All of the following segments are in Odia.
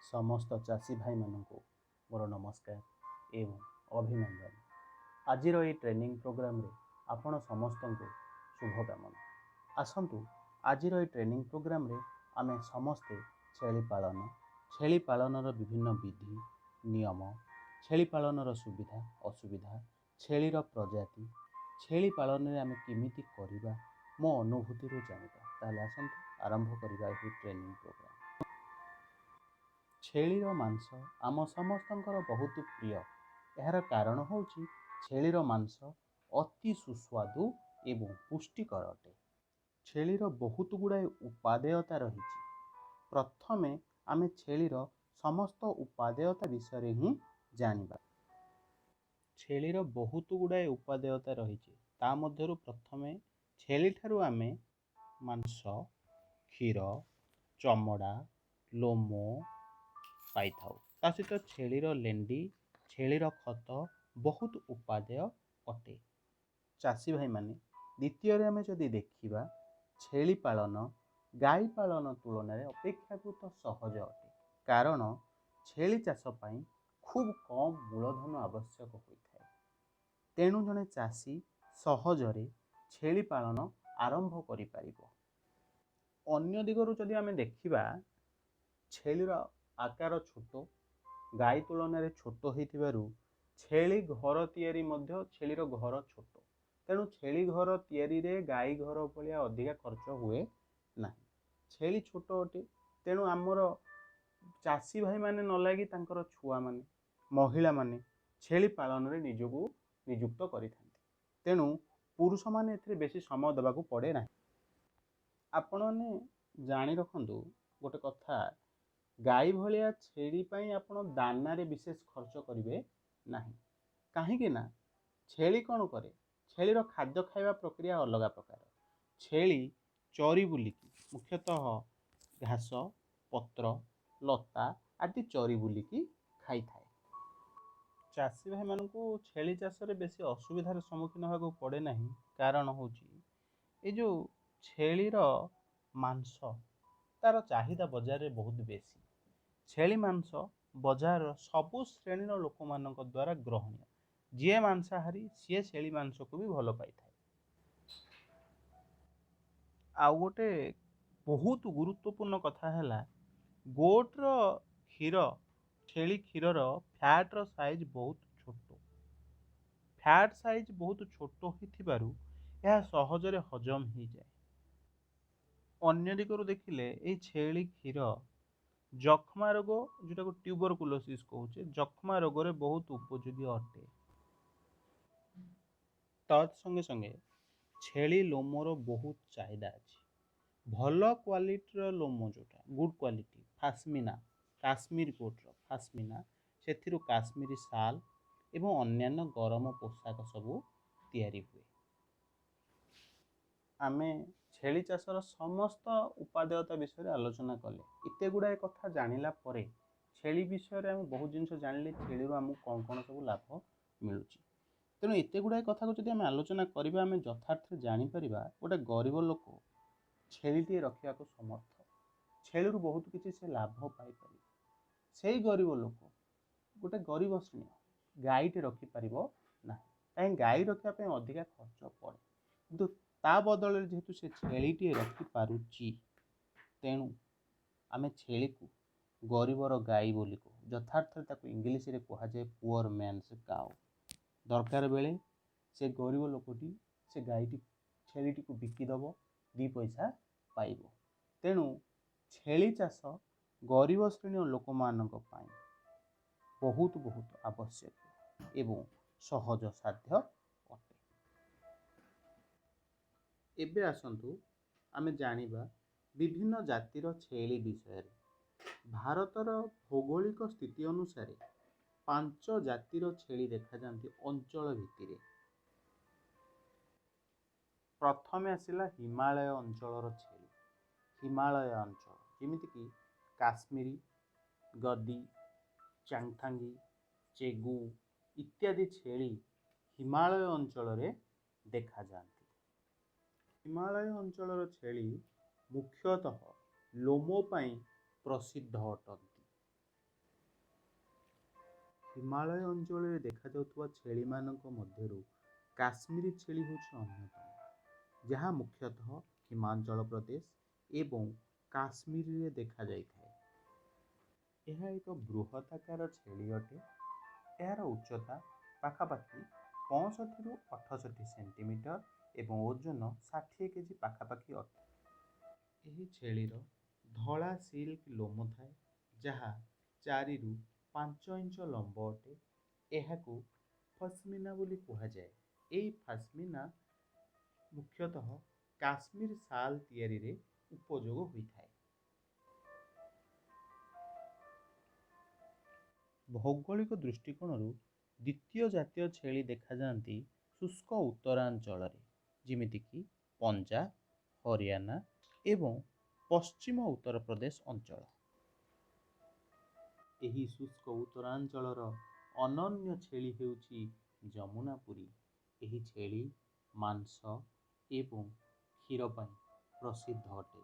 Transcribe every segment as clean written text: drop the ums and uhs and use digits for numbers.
समस्त चाषी भाई मानू मोर नमस्कार एवं अभिनंदन। आज ट्रेनिंग प्रोग्राम रे आपण समस्त को शुभकामना। आसतु आज ट्रेनिंग प्रोग्राम रे आमे समस्ते छेली पालन विभिन्न विधि नियम, छेली पालन सुविधा असुविधा, छेलीर प्रजाति, छेली पालन रे आमे केमिति करिबा मो अनुभूति रो जानिबा। ताले आसतु आरंभ करिबा एही ट्रेनिंग प्रोग्राम। छेलीर मांस आम समस्तंकर बहुत प्रिय। यार कारण होउछि छेलीर मांस अति सुस्वादु एवं पुष्टिकर अटे। छेलीर बहुत गुड़ाए उपादेयता रही। प्रथमे आमे छेलीर समस्त उपादेयता विषय ही जानिबा। छेलीर बहुत गुड़ाए उपादेयता रही। ता मध्यरु प्रथमे छेली ठारु आमे मांस, क्षीर, चमड़ा, लोमो पाई थाउ। ता सहित छेलीर लेंडी, छेलीर खत बहुत उपादेय अटे। चाषी भाई माने द्वितीय आमे जदि देखिबा छेली पालन गाई पालन तुलन में अपेक्षाकृत सहज अटे। कारण छेली चाष पाई खूब कम मूलधन आवश्यक होता है। तेणु जने चाषी सहजरे छेली पालन आरंभ करि परिबो। अन्य दिगरु जदि आमे देखिबा छेलीर आकार छोट, गाई तुलन में छोट होइथिबारु छेली घर तैयारी मध्य छेलीर घर छोट। तेणु छेली घर तैयारी रे गाई घर भलिया अधिका खर्च हुए ना। छेली छोट अटे। तेणु आमर चाषी भाई माने न लगी तांकर छुआ माने महिला माने छेली पालन रे निजोगु नियुक्त करिथांती। तेणु पुरुष माने एथिरे बेसी समय देबाकू पड़े ना। आपण ने जानी रखंतु गोटे कथा, गाई भलिया छेली पाई आपण दाना रे विशेष खर्च करिवे नाही। काहेकि ना छेली कौन करे, छेलीर खाद्य खाइबा प्रक्रिया अलग प्रकार। छेली चरी बुलिकी मुख्यतः घास, पत्र, लता आदि चरी बुलिकी खाई थाए। चाषी भाई मानू छेली चाष रे बेसी असुविधार सम्मुखीन होगा पड़े नहीं। कारण होची ए जो छेलीर मांस तार चाहिदा बजार रे बहुत बेसी। छेली मांस बजार सबु श्रेणीर लोक मानक द्वारा ग्रहणीय। जी मांसाहारी सी छेली मांस को भी भल पाई थाए। आउ गोटे बहुत गुरुत्वपूर्ण कथा है गोट्र क्षीर, छेली क्षीरर फैट्र साइज बहुत छोट। फैट साइज बहुत छोट होइथिबारु यह सहजरे हजम हो जाए। अन्य दिगरु देखिले ए छेली क्षीर जख्मा रोग जोटा को ट्यूबरकुलोसिस कहूचे, जख्मा रोग रे बहुत उपयोगी अटे। तत्संगे संगे छेली लोमर बहुत चाहिदा अच्छी। भल क्वालिटीर लोम जोटा गुड क्वालिटी फास्मिना, काश्मीर कोटर फास्मिना से काश्मीरी साल एवं अन्यान्य गरम पोशाक सबू तैयारी हुए। आमे छेली चाषर समस्त उपादेयता विषय आलोचना कले। इते गुड़ाए कथा जानिला परे छेली विषय आम बहुत जिनस जानिले छेली आमको कौन कौन सब लाभ मिलूची। तेणु एते गुड़ाए कथा को जब आम आलोचना करिबा आम यथार्थ जानीपर गोटे गरीब लोक छेलीटे रखा समर्थ, छेली बहुत किसी से लाभ पाई पार। से गरीब लोक गोटे गरीब श्रेणी गाईटे रखिपर ना, कहीं गाई रखापी अधिका खर्च पड़े किंतु ता बदल जेहेतु से छेलीटे रखिपारुची तेणु आमे छेली को गरीबर गाई बोली कहू। यथार्थ इंग्लीश रे कह जाए पुअर मैन्स काउ। दरकार बेले से गरीब लोकटी से गाईटी छेलीटी को बिकिदेव, दी पैसा पाइब। तेणु छेली चाष गरीब श्रेणी लोक मानक पाई बहुत बहुत आवश्यक एवं सहज साध्य अटे। एबे आसंतु आमे जानिबा विभिन्न जातिर छेली विषय। भारतर भौगोलिक स्थिति अनुसार 5 जातिर छेली देखा जाती अंचल भित्तिरे। प्रथमे आसिला हिमालय अंचल छेली। हिमालय अंचल जमीती कि काश्मीरी, गद्दी, चांगथांगी, चेगू इत्यादि छेली हिमालय अंचल रे देखा जाती। हिमालय अंचल छेली मुख्यतः लोमो पाई प्रसिद्ध अटंती। ହିମାଳୟ ଅଞ୍ଚଳରେ ଦେଖାଯାଉଥିବା ଛେଳିମାନଙ୍କ ମଧ୍ୟରୁ କାଶ୍ମୀରୀ ଛେଳି ହେଉଛି ଅନ୍ୟତମ, ଯାହା ମୁଖ୍ୟତଃ ହିମାଚଳ ପ୍ରଦେଶ ଏବଂ କାଶ୍ମୀରରେ ଦେଖାଯାଇଥାଏ। ଏହା ଏକ ବୃହଦାକାର ଛେଳି ଅଟେ। ଏହାର ଉଚ୍ଚତା ପାଖାପାଖି 65ରୁ 68 ସେଣ୍ଟିମିଟର ଏବଂ ଓଜନ 60 କେଜି ପାଖାପାଖି ଅଟେ। ଏହି ଛେଳିର ଧଳା ସିଲ୍କ ଲୋମ ଥାଏ, ଯାହା 4ରୁ 5 ଇଞ୍ଚ ଲମ୍ବ ଅଟେ। ଏହାକୁ ପଶ୍ମିନା ବୋଲି କୁହାଯାଏ। ଏହି ପଶ୍ମିନା ମୁଖ୍ୟତଃ କାଶ୍ମୀର ଶାଲ୍ ତିଆରିରେ ଉପଯୋଗ ହୋଇଥାଏ। ଭୌଗୋଳିକ ଦୃଷ୍ଟିକୋଣରୁ ଦ୍ୱିତୀୟ ଜାତୀୟ ଛେଳି ଦେଖାଯାଆନ୍ତି ଶୁଷ୍କ ଉତ୍ତରାଞ୍ଚଳରେ, ଯେମିତିକି ପଞ୍ଜାବ, ହରିୟାଣା ଏବଂ ପଶ୍ଚିମ ଉତ୍ତରପ୍ରଦେଶ ଅଞ୍ଚଳ। ଏହି ଶୁଷ୍କ ଉତ୍ତରାଞ୍ଚଳର ଅନନ୍ୟ ଛେଳି ହେଉଛି ଯମୁନାପୁରୀ। ଏହି ଛେଳି ମାଂସ ଏବଂ କ୍ଷୀର ପାଇଁ ପ୍ରସିଦ୍ଧ ଅଟେ।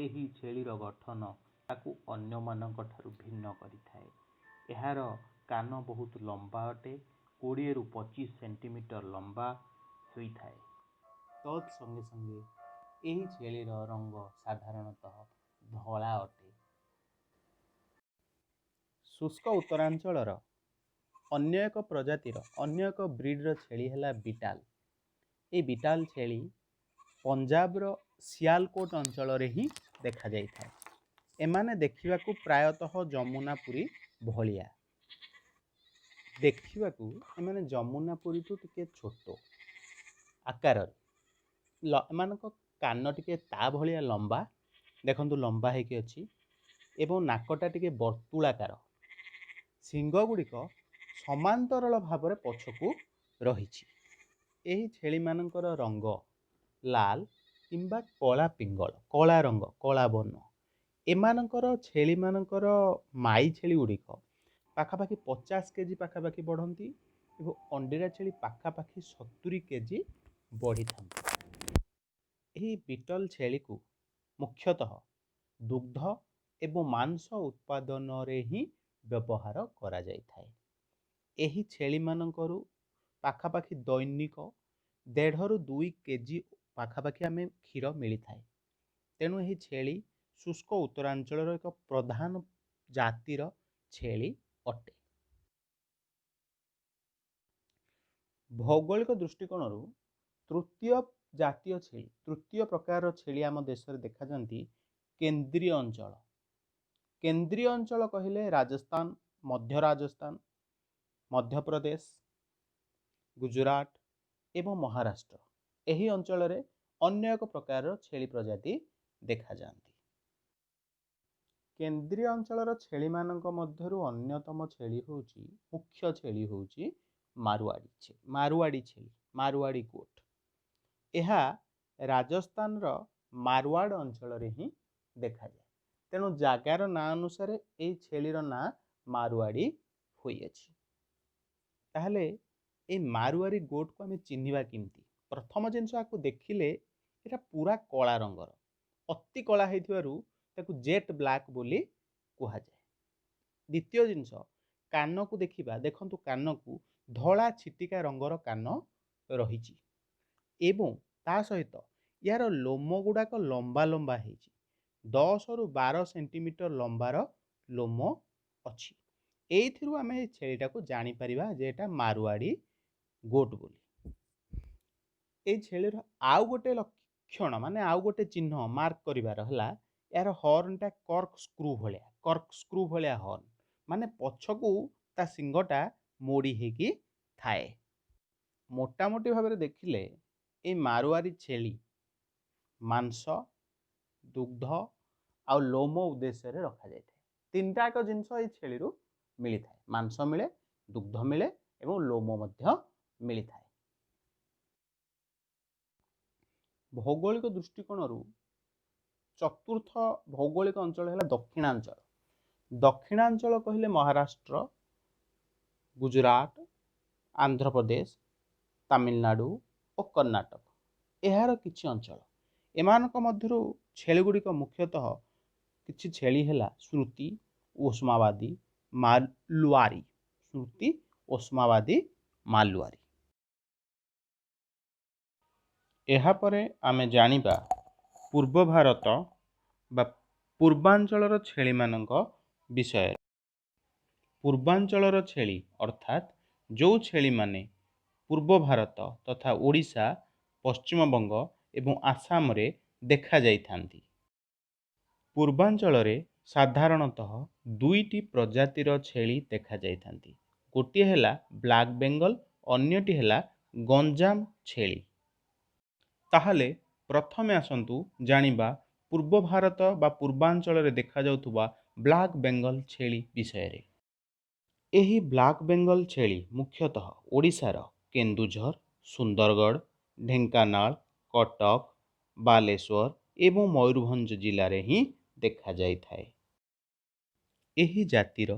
ଏହି ଛେଳିର ଗଠନ ତାକୁ ଅନ୍ୟମାନଙ୍କ ଠାରୁ ଭିନ୍ନ କରିଥାଏ। ଏହାର କାନ ବହୁତ ଲମ୍ବା ଅଟେ, 20ରୁ 25 ସେଣ୍ଟିମିଟର ଲମ୍ବା ହୋଇଥାଏ। ତତ୍ ସଙ୍ଗେ ସଙ୍ଗେ ଏହି ଛେଳିର ରଙ୍ଗ ସାଧାରଣତଃ ଧଳା ଅଟେ। ଶୁଷ୍କ ଉତ୍ତରାଞ୍ଚଳର ଅନ୍ୟ ଏକ ପ୍ରଜାତିର ଅନ୍ୟ ଏକ ବ୍ରିଡର ଛେଳି ହେଲା ବିଟାଲ। ଏହି ବିଟାଲ ଛେଳି ପଞ୍ଜାବର ସିଆଲକୋଟ ଅଞ୍ଚଳରେ ହିଁ ଦେଖାଯାଇଥାଏ। ଏମାନେ ଦେଖିବାକୁ ପ୍ରାୟତଃ ଯମୁନାପୁରୀ ଭଳିଆ। ଦେଖିବାକୁ ଏମାନେ ଯମୁନାପୁରୀଠୁ ଟିକେ ଛୋଟ ଆକାରରେ। ଏମାନଙ୍କ କାନ ଟିକେ ତା ଭଳିଆ ଲମ୍ବା, ଦେଖନ୍ତୁ ଲମ୍ବା ହେଇକି ଅଛି, ଏବଂ ନାକଟା ଟିକେ ବର୍ତ୍ତୁଳାକାର। ଶିଙ୍ଗ ଗୁଡ଼ିକ ସମାନ୍ତରାଳ ଭାବରେ ପଛକୁ ରହିଛି। ଏହି ଛେଳିମାନଙ୍କର ରଙ୍ଗ ଲାଲ କିମ୍ବା କଳା ପିଙ୍ଗଳ, କଳା ରଙ୍ଗ, କଳା ବର୍ଣ୍ଣ। ଏମାନଙ୍କର ଛେଳିମାନଙ୍କର ମାଇ ଛେଳି ଗୁଡ଼ିକ ପାଖାପାଖି 50 କେଜି ପାଖାପାଖି ବଢ଼ନ୍ତି ଏବଂ ଅଣ୍ଡିରା ଛେଳି ପାଖାପାଖି 70 କେଜି ବଢ଼ିଥାନ୍ତି। ଏହି ବିଟଲ ଛେଳିକୁ ମୁଖ୍ୟତଃ ଦୁଗ୍ଧ ଏବଂ ମାଂସ ଉତ୍ପାଦନରେ ହିଁ ବ୍ୟବହାର କରାଯାଇଥାଏ। ଏହି ଛେଳିମାନଙ୍କରୁ ପାଖାପାଖି ଦୈନିକ 1.5ରୁ 2 କେଜି ପାଖାପାଖି ଆମେ କ୍ଷୀର ମିଳିଥାଏ। ତେଣୁ ଏହି ଛେଳି ଶୁଷ୍କ ଉତ୍ତରାଞ୍ଚଳର ଏକ ପ୍ରଧାନ ଜାତିର ଛେଳି ଅଟେ। ଭୌଗୋଳିକ ଦୃଷ୍ଟିକୋଣରୁ ତୃତୀୟ ଜାତୀୟ ଛେଳି, ତୃତୀୟ ପ୍ରକାରର ଛେଳି ଆମ ଦେଶରେ ଦେଖାଯାଆନ୍ତି କେନ୍ଦ୍ରୀୟ ଅଞ୍ଚଳ। କେନ୍ଦ୍ରୀୟ ଅଞ୍ଚଳ କହିଲେ ରାଜସ୍ଥାନ, ମଧ୍ୟ ରାଜସ୍ଥାନ, ମଧ୍ୟପ୍ରଦେଶ, ଗୁଜରାଟ ଏବଂ ମହାରାଷ୍ଟ୍ର। ଏହି ଅଞ୍ଚଳରେ ଅନ୍ୟ ଏକ ପ୍ରକାରର ଛେଳି ପ୍ରଜାତି ଦେଖାଯାଆନ୍ତି। କେନ୍ଦ୍ରୀୟ ଅଞ୍ଚଳର ଛେଳିମାନଙ୍କ ମଧ୍ୟରୁ ଅନ୍ୟତମ ଛେଳି ହେଉଛି, ମୁଖ୍ୟ ଛେଳି ହେଉଛି ମାରୁଆଡ଼ି ଛେଳି, ମାରୁଆଡ଼ି ଗୋଟ। ଏହା ରାଜସ୍ଥାନର ମାରୱାଡ଼ ଅଞ୍ଚଳରେ ହିଁ ଦେଖାଯାଏ। ତେଣୁ ଜାଗାର ନାଁ ଅନୁସାରେ ଏହି ଛେଳିର ନାଁ ମାରୁଆଡ଼ି ହୋଇଅଛି। ତାହେଲେ এই ମାରୁଆଡ଼ି ଗୋଟକୁ ଆମେ ଚିହ୍ନିବା କେମିତି? ପ୍ରଥମ ଜିନିଷ, ଆକୁ ଦେଖିଲେ ଏଟା ପୁରା କଳା ରଙ୍ଗର, ଅତି କଳା ହେଇଥିବାରୁ ତାକୁ ଜେଟ୍ ବ୍ଲାକ୍ ବୋଲି କୁହାଯାଏ। ଦ୍ୱିତୀୟ ଜିନିଷ, କାନକୁ ଦେଖିବା, ଦେଖନ୍ତୁ କାନକୁ ଧଳା ଛିଟିକା ରଙ୍ଗର କାନ ରହିଛି ଏବଂ ତା ସହିତ ଏହାର ଲୋମ ଗୁଡ଼ାକ ଲମ୍ବା ଲମ୍ବା ହେଇଛି। 10ରୁ 12 ସେଣ୍ଟିମିଟର ଲମ୍ବାର ଲୋମ ଅଛି। ଏଇଥିରୁ ଆମେ এই ଛେଳିଟାକୁ ଜାଣିପାରିବା ଯେ ଏଟା ମାରୁଆଡ଼ି ଗୋଟ ବୋଲି। এই ଛେଳିର ଆଉ ଗୋଟେ ଲକ୍ଷଣ, ମାନେ ଆଉ ଗୋଟେ ଚିହ୍ନ ମାର୍କ କରିବାର ହେଲା, ଏହାର ହର୍ନଟା କର୍କ ସ୍କ୍ରୁ ଭଳିଆ ହର୍ନ, ମାନେ ପଛକୁ ତା ଶିଙ୍ଗଟା ମୋଡ଼ି ହେଇକି ଥାଏ। ମୋଟାମୋଟି ଭାବରେ ଦେଖିଲେ এই ମାରୁଆଡ଼ି ଛେଳି ମାଂସ, ଦୁଗ୍ଧ ଆଉ ଲୋମ ଉଦ୍ଦେଶ୍ୟରେ ରଖାଯାଇଥାଏ। ତିନିଟା ଏକ ଜିନିଷ এই ଛେଳିରୁ ମିଳିଥାଏ। ମାଂସ ମିଳେ, ଦୁଗ୍ଧ ମିଳେ ଏବଂ ଲୋମ ମଧ୍ୟ ମିଳିଥାଏ। ଭୌଗୋଳିକ ଦୃଷ୍ଟିକୋଣରୁ ଚତୁର୍ଥ ଭୌଗୋଳିକ ଅଞ୍ଚଳ ହେଲା ଦକ୍ଷିଣାଞ୍ଚଳ। ଦକ୍ଷିଣାଞ୍ଚଳ କହିଲେ ମହାରାଷ୍ଟ୍ର, ଗୁଜରାଟ, ଆନ୍ଧ୍ରପ୍ରଦେଶ, ତାମିଲନାଡୁ ଓ କର୍ଣ୍ଣାଟକ ଏହାର କିଛି ଅଞ୍ଚଳ। ଏମାନଙ୍କ ମଧ୍ୟରୁ ଛେଳିଗୁଡ଼ିକ ମୁଖ୍ୟତଃ କିଛି ଛେଳି ହେଲା ଶ୍ରୁତି, ଓସ୍ମାବାଦୀ, ମାଲୱାରୀ। ସ୍ମୃତି ଓସ୍ମାବାଦୀ ମାଲୱାରୀ। ଏହାପରେ ଆମେ ଜାଣିବା ପୂର୍ବ ଭାରତ ବା ପୂର୍ବାଞ୍ଚଳର ଛେଳିମାନଙ୍କ ବିଷୟରେ। ପୂର୍ବାଞ୍ଚଳର ଛେଳି ଅର୍ଥାତ୍ ଯେଉଁ ଛେଳିମାନେ ପୂର୍ବ ଭାରତ ତଥା ଓଡ଼ିଶା, ପଶ୍ଚିମବଙ୍ଗ ଏବଂ ଆସାମରେ ଦେଖାଯାଇଥାନ୍ତି। ପୂର୍ବାଞ୍ଚଳରେ ସାଧାରଣତଃ ଦୁଇଟି ପ୍ରଜାତିର ଛେଳି ଦେଖାଯାଇଥାନ୍ତି। ଗୋଟିଏ ହେଲା ବ୍ଲାକ୍ ବେଙ୍ଗଲ, ଅନ୍ୟଟି ହେଲା ଗଞ୍ଜାମ ଛେଳି। ତାହେଲେ ପ୍ରଥମେ ଆସନ୍ତୁ ଜାଣିବା ପୂର୍ବ ଭାରତ ବା ପୂର୍ବାଞ୍ଚଳରେ ଦେଖାଯାଉଥିବା ବ୍ଲାକ୍ ବେଙ୍ଗଲ ଛେଳି ବିଷୟରେ। ଏହି ବ୍ଲାକ୍ ବେଙ୍ଗଲ ଛେଳି ମୁଖ୍ୟତଃ ଓଡ଼ିଶାର କେନ୍ଦୁଝର, ସୁନ୍ଦରଗଡ଼, ଢେଙ୍କାନାଳ, କଟକ, ବାଲେଶ୍ୱର ଏବଂ ମୟୂରଭଞ୍ଜ ଜିଲ୍ଲାରେ ହିଁ ଦେଖାଯାଇଥାଏ। ଏହି ଜାତିର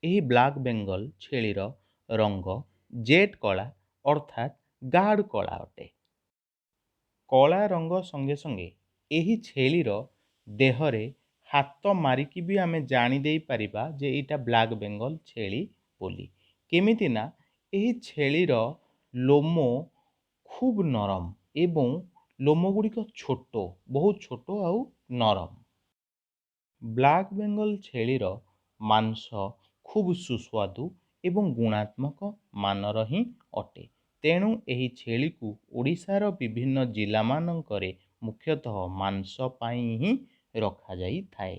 ଏହି ବ୍ଲାକ୍ ବେଙ୍ଗଲ ଛେଳିର ରଙ୍ଗ ଜେଟ୍ କଳା ଅର୍ଥାତ୍ ଗାଢ଼ କଳା ଅଟେ। କଳା ରଙ୍ଗ ସଙ୍ଗେ ସଙ୍ଗେ ଏହି ଛେଳିର ଦେହରେ ହାତ ମାରିକି ବି ଆମେ ଜାଣି ଦେଇପାରିବା ଯେ ଏଇଟା ବ୍ଲାକ୍ ବେଙ୍ଗଲ ଛେଳି ବୋଲି। କେମିତି ନା ଏହି ଛେଳିର ଲୋମ ଖୁବ୍ ନରମ ଏବଂ ଲୋମ ଗୁଡ଼ିକ ଛୋଟ, ବହୁତ ଛୋଟ ଆଉ ନରମ। ବ୍ଲାକ୍ ବେଙ୍ଗଲ ଛେଳିର ମାଂସ ଖୁବ୍ ସୁସ୍ୱାଦୁ ଏବଂ ଗୁଣାତ୍ମକ ମାନର ହିଁ ଅଟେ। ତେଣୁ ଏହି ଛେଳିକୁ ଓଡ଼ିଶାର ବିଭିନ୍ନ ଜିଲ୍ଲାମାନଙ୍କରେ ମୁଖ୍ୟତଃ ମାଂସ ପାଇଁ ହିଁ ରଖାଯାଇଥାଏ।